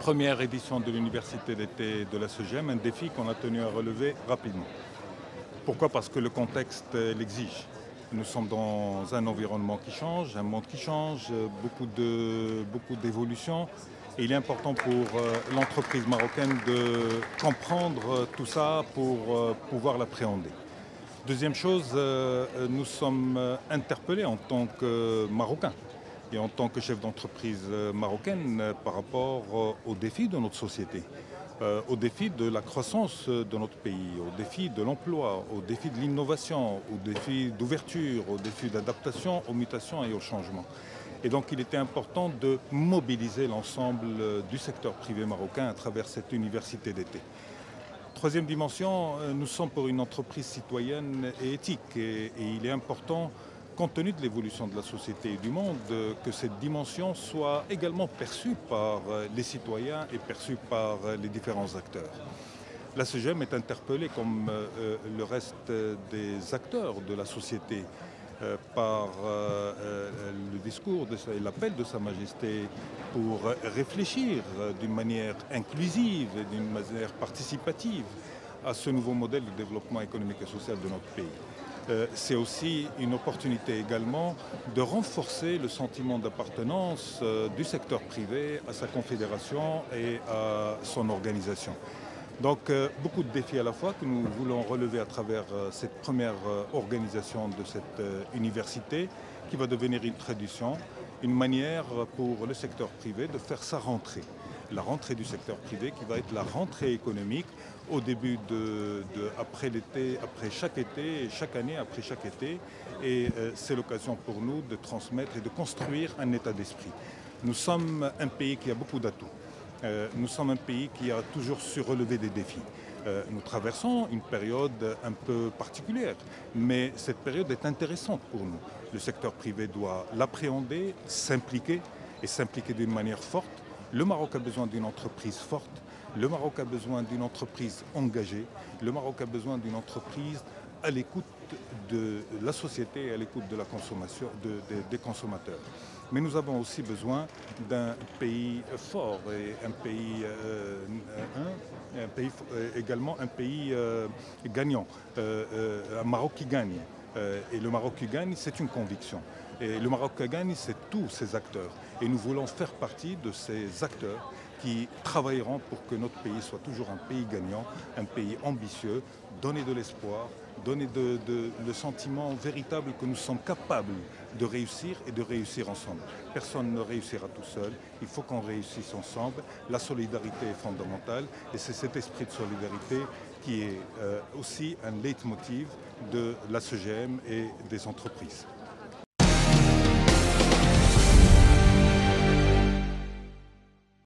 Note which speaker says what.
Speaker 1: première édition de l'université d'été de la SEGEM, un défi qu'on a tenu à relever rapidement. Pourquoi? Parce que le contexte l'exige. Nous sommes dans un environnement qui change, un monde qui change, beaucoup d'évolutions. Et il est important pour l'entreprise marocaine de comprendre tout ça pour pouvoir l'appréhender. Deuxième chose, nous sommes interpellés en tant que Marocains et en tant que chef d'entreprise marocaine par rapport aux défis de notre société, aux défis de la croissance de notre pays, aux défis de l'emploi, aux défis de l'innovation, aux défis d'ouverture, aux défis d'adaptation, aux mutations et aux changements. Et donc il était important de mobiliser l'ensemble du secteur privé marocain à travers cette université d'été. Troisième dimension, nous sommes pour une entreprise citoyenne et éthique et il est important, compte tenu de l'évolution de la société et du monde, que cette dimension soit également perçue par les citoyens et perçue par les différents acteurs. La SEGEM est interpellée, comme le reste des acteurs de la société, par le discours et l'appel de Sa Majesté pour réfléchir d'une manière inclusive et d'une manière participative à ce nouveau modèle de développement économique et social de notre pays. C'est aussi une opportunité également de renforcer le sentiment d'appartenance du secteur privé à sa confédération et à son organisation. Donc beaucoup de défis à la fois que nous voulons relever à travers cette première organisation de cette université qui va devenir une tradition, une manière pour le secteur privé de faire sa rentrée. La rentrée du secteur privé qui va être la rentrée économique au début après l'été, après chaque été, chaque année après chaque été. Et c'est l'occasion pour nous de transmettre et de construire un état d'esprit. Nous sommes un pays qui a beaucoup d'atouts. Nous sommes un pays qui a toujours su relever des défis. Nous traversons une période un peu particulière, mais cette période est intéressante pour nous. Le secteur privé doit l'appréhender, s'impliquer et s'impliquer d'une manière forte. Le Maroc a besoin d'une entreprise forte, le Maroc a besoin d'une entreprise engagée, le Maroc a besoin d'une entreprise à l'écoute de la société et à l'écoute de la consommation, des consommateurs. Mais nous avons aussi besoin d'un pays fort et également un pays gagnant, un Maroc qui gagne. Et le Maroc qui gagne, c'est une conviction. Et le Maroc qui gagne, c'est tous ces acteurs. Et nous voulons faire partie de ces acteurs qui travailleront pour que notre pays soit toujours un pays gagnant, un pays ambitieux, donner de l'espoir, donner le sentiment véritable que nous sommes capables de réussir et de réussir ensemble. Personne ne réussira tout seul, il faut qu'on réussisse ensemble. La solidarité est fondamentale et c'est cet esprit de solidarité qui est aussi un leitmotiv de la SEGEM et des entreprises.